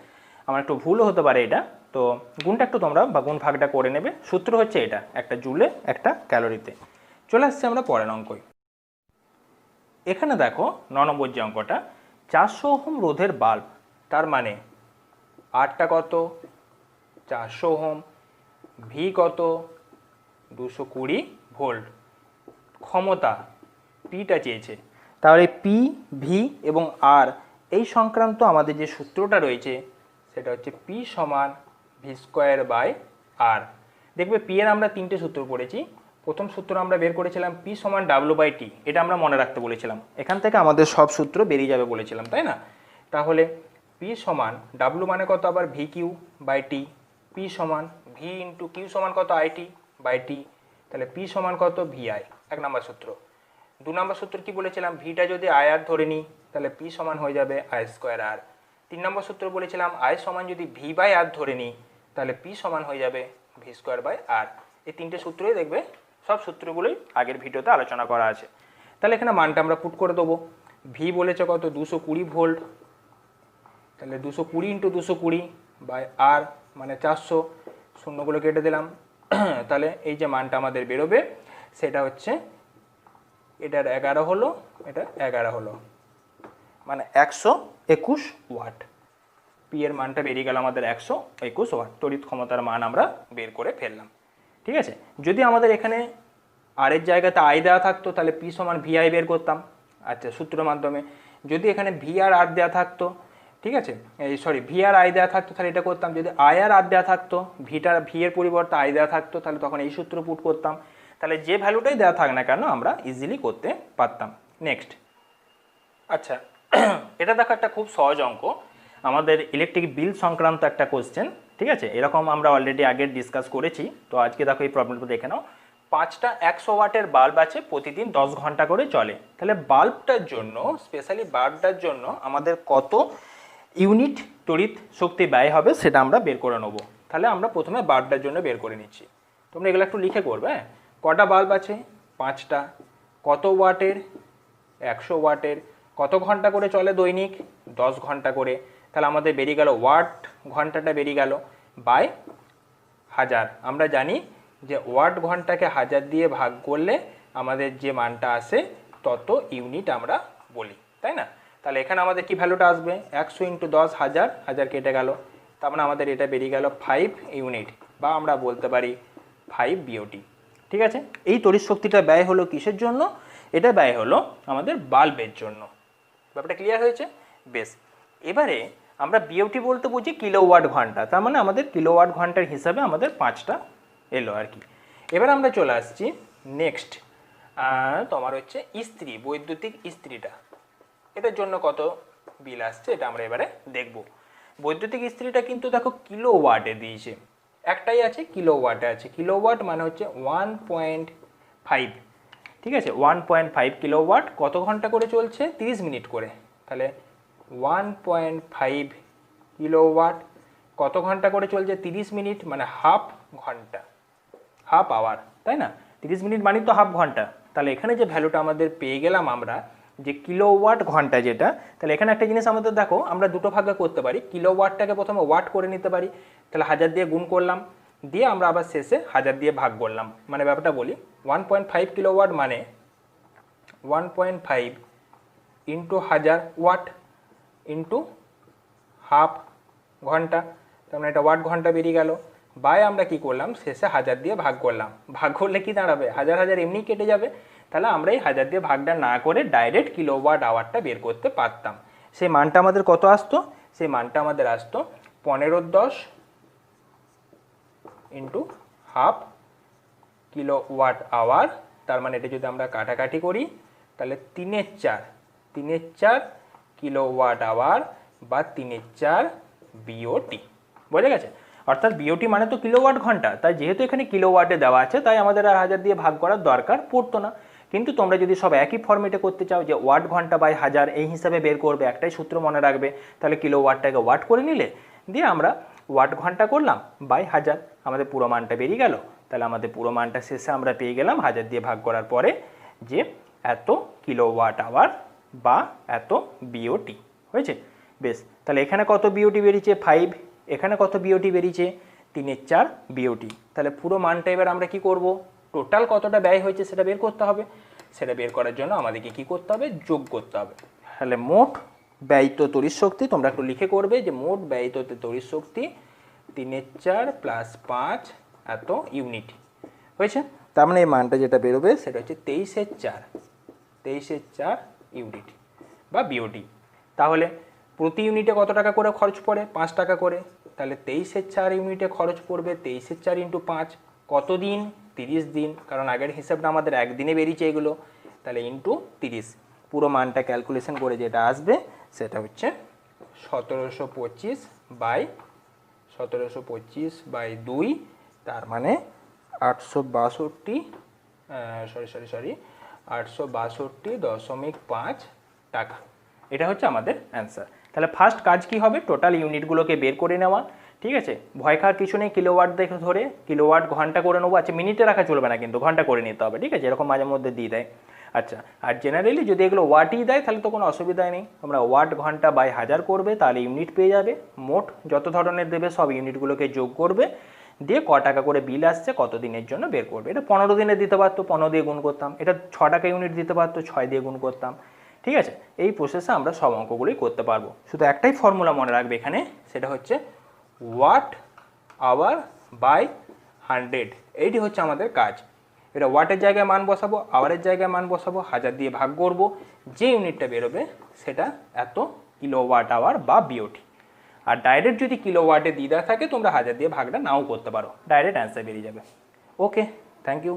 আমার একটু ভুলও হতে পারে এটা, তো গুণটা একটু তোমরা বা গুণ ভাগটা করে নেবে। সূত্র হচ্ছে এটা, একটা জুলে একটা ক্যালোরিতে। চলে আসছে আমরা পরের অঙ্কই। এখানে দেখো 9 নম্বর যে অঙ্কটা, 400 ওহম রোধের বাল্ব, তার মানে আরটা কত 400 ওহম, ভি কত 220 ভোল্ট, ক্ষমতা পিটা চেয়েছে। তাহলে পি, ভি এবং আর এই সংক্রান্ত আমাদের যে সূত্রটা রয়েছে সেটা হচ্ছে পি সমান ভি স্কোয়ার বাই আর। দেখবে পি এর আমরা 3টে সূত্র পড়েছি। প্রথম সূত্র আমরা বের করেছিলাম পি সমান ডাব্লু বাই টি, এটা আমরা মনে রাখতে বলেছিলাম। এখান থেকে আমাদের সব সূত্র বেরিয়ে যাবে বলেছিলাম, তাই না? তাহলে পি সমান ডাব্লু মানে কত আবার V Q by T, P সমান ভি ইন্টু কিউ সমান কত আই টি বাই টি, তাহলে পি সমান কত ভি আই, 1 নম্বর সূত্র। 2 নম্বর সূত্র কি বলেছিলাম, ভিটা যদি আই আর ধরে নিই তাহলে পি সমান হয়ে যাবে আই স্কোয়ার আর। 3 নম্বর সূত্র বলেছিলাম আই সমান যদি ভি বাই আর ধরে নিই তাহলে পি সমান হয়ে যাবে ভি স্কোয়ার বাই আর। এই 3টে সূত্রই দেখবে, সব সূত্রগুলোই আগের ভিডিওতে আলোচনা করা আছে। তাহলে এখানে মানটা আমরা পুট করে দেবো। ভি বলেছে কত 220 ভোল্ট, তাহলে 220 ইন্টু 220 বাই আর মানে 400, শূন্যগুলো কেটে দিলাম। তাহলে এই যে মানটা আমাদের বেরোবে সেটা হচ্ছে, এটার 11 হলো, এটা 11 হলো, মানে 121 ওয়াট। পি এর মানটা বেরিয়ে গেল আমাদের 121 ওয়াট। তড়িৎ ক্ষমতার মান আমরা বের করে ফেললাম। ঠিক আছে, যদি আমাদের এখানে আর এর জায়গাতে আই দেওয়া থাকতো তাহলে পি সমান ভি আই বের করতাম, আচ্ছা সূত্রের মাধ্যমে। যদি এখানে ভি আর আর দেওয়া থাকতো, ঠিক আছে, এই সরি ভি আর আই দেওয়া থাকতো তাহলে এটা করতাম। যদি আই আর আর দেওয়া থাকতো, ভি এর পরিবর্তে আই দেওয়া থাকতো, তাহলে তখন এই সূত্র পুট করতাম। তাহলে যে ভ্যালুটাই দেওয়া থাক না কেন আমরা ইজিলি করতে পারতাম। নেক্সট, আচ্ছা এটা দেখো একটা খুব সহজ অঙ্ক, আমাদের ইলেকট্রিক বিল সংক্রান্ত একটা কোশ্চেন। ঠিক আছে, এরকম আমরা অলরেডি আগে ডিসকাস করেছি। তো আজকে দেখো এই প্রবলেমটা দেখে নাও। 5টা 100 ওয়াটের বাল্ব আছে, প্রতিদিন 10 ঘন্টা করে চলে। তাহলে বাল্বটার জন্য, স্পেশালি বাল্বটার জন্য আমাদের কত ইউনিট তড়িৎ শক্তি ব্যয় হবে সেটা আমরা বের করে নেব। তাহলে আমরা প্রথমে বাল্বটার জন্য বের করে নিচ্ছি। তোমরা এগুলো একটু লিখে করবে। হ্যাঁ, কটা বাল্ব আছে 5টা, কত ওয়াটের 100 ওয়াটের, কত ঘন্টা করে চলে দৈনিক 10 ঘন্টা করে। তাহলে আমাদের বেরিয়ে গেল ওয়াট, ঘন্টাটা বেরিয়ে গেল বাই 1000। আমরা জানি যে ওয়াট ঘন্টাকে 1000 দিয়ে ভাগ করলে আমাদের যে মানটা আসে তত ইউনিট আমরা বলি, তাই না? তাহলে এখানে আমাদের কি ভ্যালুটা আসবে, 100 ইন্টু 10 1000, 1000 কেটে গেল, তার মানে আমাদের এটা বেরিয়ে গেল 5 ইউনিট, বা আমরা বলতে পারি 5 বিওটি। ঠিক আছে, এই তড়িৎ শক্তিটা ব্যয় হলো কিসের জন্য? এটা ব্যয় হলো আমাদের বাল্বের জন্য। ব্যাপারটা ক্লিয়ার হয়েছে? বেশ, এবারে আমরা বিওটি বলতে বুঝি কিলোওয়াট ঘন্টা, তার মানে আমাদের কিলোওয়াট ঘন্টার হিসাবে আমাদের 5টা এলো আর কি। এবার আমরা চলে আসছি নেক্সট, তোমার হচ্ছে ইস্ত্রি, বৈদ্যুতিক ইস্ত্রিটা, এটার জন্য কত বিল আসছে এটা আমরা এবারে দেখব। বৈদ্যুতিক ইস্ত্রিটা কিন্তু দেখো কিলোওয়াটে দিয়েছে, একটাই আছে কিলোওয়াটে আছে। কিলোওয়াট মানে হচ্ছে 1.5, ঠিক আছে, 1.5 কিলোওয়াট। কত ঘন্টা করে চলছে? 30 মিনিট করে। তাহলে 1.5 কিলোওয়াট কত ঘন্টা করে চলছে? 30 মিনিট, মানে হাফ ঘন্টা, হাফ আওয়ার, তাই না? 30 মিনিট মানে তো হাফ ঘন্টা। তাহলে এখানে যে ভ্যালুটা আমাদের পেয়ে গেলাম আমরা, যে কিলোওয়াট ঘন্টা যেটা, তাহলে এখানে একটা জিনিস আমাদের দেখো, আমরা দুটো ভাগে করতে পারি। কিলোওয়াটটাকে প্রথমে ওয়াট করে নিতে পারি, তাহলে 1000 দিয়ে গুণ করলাম, দিয়ে আমরা আবার শেষে 1000 দিয়ে ভাগ করলাম। মানে ব্যাপারটা বলি, 1.5 কিলোওয়াট মানে 1.5 ইন্টু 1000 ওয়াট ইন্টু হাফ ঘন্টা, তার মানে এটা ওয়াট ঘন্টা বেরিয়ে গেল। বাই আমরা কি করলাম, শেষে 1000 দিয়ে ভাগ করলাম। ভাগ করলে কি দাঁড়াবে? 1000 এমনি কেটে যাবে। তাহলে আমরা এই 1000 দিয়ে ভাগটা না করে ডাইরেক্ট কিলোওয়াট আওয়ারটা বের করতে পারতাম। সেই মানটা আমাদের কত আসতো? সেই মানটা আমাদের আসতো 15×10 ইন্টু হাফ কিলোওয়াট আওয়ার। তার মানে এটা যদি আমরা কাটাকাটি করি তাহলে 3/4 কিলোওয়াট আওয়ার বা 3/4 বিওটি। বোঝা গেছে? অর্থাৎ বিওটি মানে তো কিলোওয়াট ঘন্টা, তাই যেহেতু এখানে কিলোওয়াটে দেওয়া আছে তাই আমাদের আর 1000 দিয়ে ভাগ করার দরকার পড়তো না। কিন্তু তোমরা যদি সব একই ফর্মেটে করতে চাও, যে ওয়াট ঘন্টা বাই 1000 এই হিসাবে বের করবে, একটাই সূত্র মনে রাখবে। তাহলে কিলোওয়াটটাকে ওয়াট করে নিলে, দিয়ে আমরা ওয়াট ঘন্টা করলাম বাই 1000, আমাদের পুরো মানটা বেরিয়ে গেল। তাহলে আমাদের পুরো মানটা শেষে আমরা পেয়ে গেলাম 1000 দিয়ে ভাগ করার পরে যে এত কিলোওয়াট আওয়ার বা এত বিওটি। হয়েছে? বেশ, তাহলে এখানে কত বিওটি বেরিয়েছে 5, এখানে কত বিওটি বেরিয়েছে 3-4 বিওটি। তাহলে পুরো মানটা এবার আমরা কি করব, টোটাল কতটা ব্যয় হয়েছে সেটা বের করতে হবে। সেটা বের করার জন্য আমাদেরকে কি করতে হবে, যোগ করতে হবে। তাহলে মোট ব্যয়িত তড়িৎ শক্তি তোমরা একটু লিখে করবে যে মোট ব্যয়িত তড়িৎ শক্তি 3-4 + 5 এত ইউনিট। হয়েছে? তার মানে এই মানটা যেটা বেরোবে সেটা হচ্ছে 23/4 ইউনিট বা বিওটি। তাহলে প্রতি ইউনিটে কত টাকা করে খরচ পড়ে, 5 টাকা করে। তাহলে 23/4 ইউনিটে খরচ পড়বে 23/4 × 5, কত দিন, 30 দিন, কারণ আগের হিসাবটা আমাদের একদিনে বেরিয়েছে এগুলো। তাহলে ইন্টু 30, পুরো মানটা ক্যালকুলেশন করে যেটা আসবে সেটা হচ্ছে 1725/2, তার মানে 862.5 টাকা। এটা হচ্ছে আমাদের অ্যান্সার। তাহলে ফার্স্ট কাজ কি হবে, টোটাল ইউনিটগুলোকে বের করে নেওয়া। ঠিক আছে, ভয় খাওয়ার কিছু নেই, কিলোওয়াট দেখে ধরে কিলোওয়াট ঘন্টা করে নেবো। আচ্ছা, মিনিটে রাখা চলবে না, কিন্তু ঘন্টা করে নিতে হবে। ঠিক আছে, এরকম মাঝে মধ্যে দিয়ে দেয়। আচ্ছা, আর জেনারেলি যদি এগুলো ওয়াটই দেয় তাহলে তো কোনো অসুবিধা নেই, তোমরা ওয়াট ঘন্টা বাই 1000 করবে, তাহলে ইউনিট পেয়ে যাবে। মোট যত ধরনের দেবে সব ইউনিটগুলোকে যোগ করবে, দিয়ে ক টাকা করে বিল আসছে কত দিনের জন্য বের করবে। এটা 15 দিনে দিতে পারতো, 15 দিয়ে গুণ করতাম। এটা 6 টাকা ইউনিট দিতে পারতো, 6 দিয়ে গুণ করতাম। ঠিক আছে, এই প্রসেসে আমরা সব অঙ্কগুলোই করতে পারবো। শুধু একটাই ফর্মুলা মনে রাখবে এখানে, সেটা হচ্ছে ওয়াট আওয়ার বাই 100। এইটি হচ্ছে আমাদের কাজ। এটা ওয়াটের জায়গায় মান বসাবো, আওয়ারের জায়গায় মান বসাবো, 1000 দিয়ে ভাগ করব, যে ইউনিটটা বেরোবে সেটা এত কিলোওয়াট আওয়ার বা বিওটি। আর ডাইরেক্ট যদি কিলোওয়াটে দিয়ে দেওয়া থাকে তোমরা 1000 দিয়ে ভাগটা নাও করতে পারো, ডাইরেক্ট অ্যান্সার বেরিয়ে যাবে। ওকে, থ্যাংক ইউ।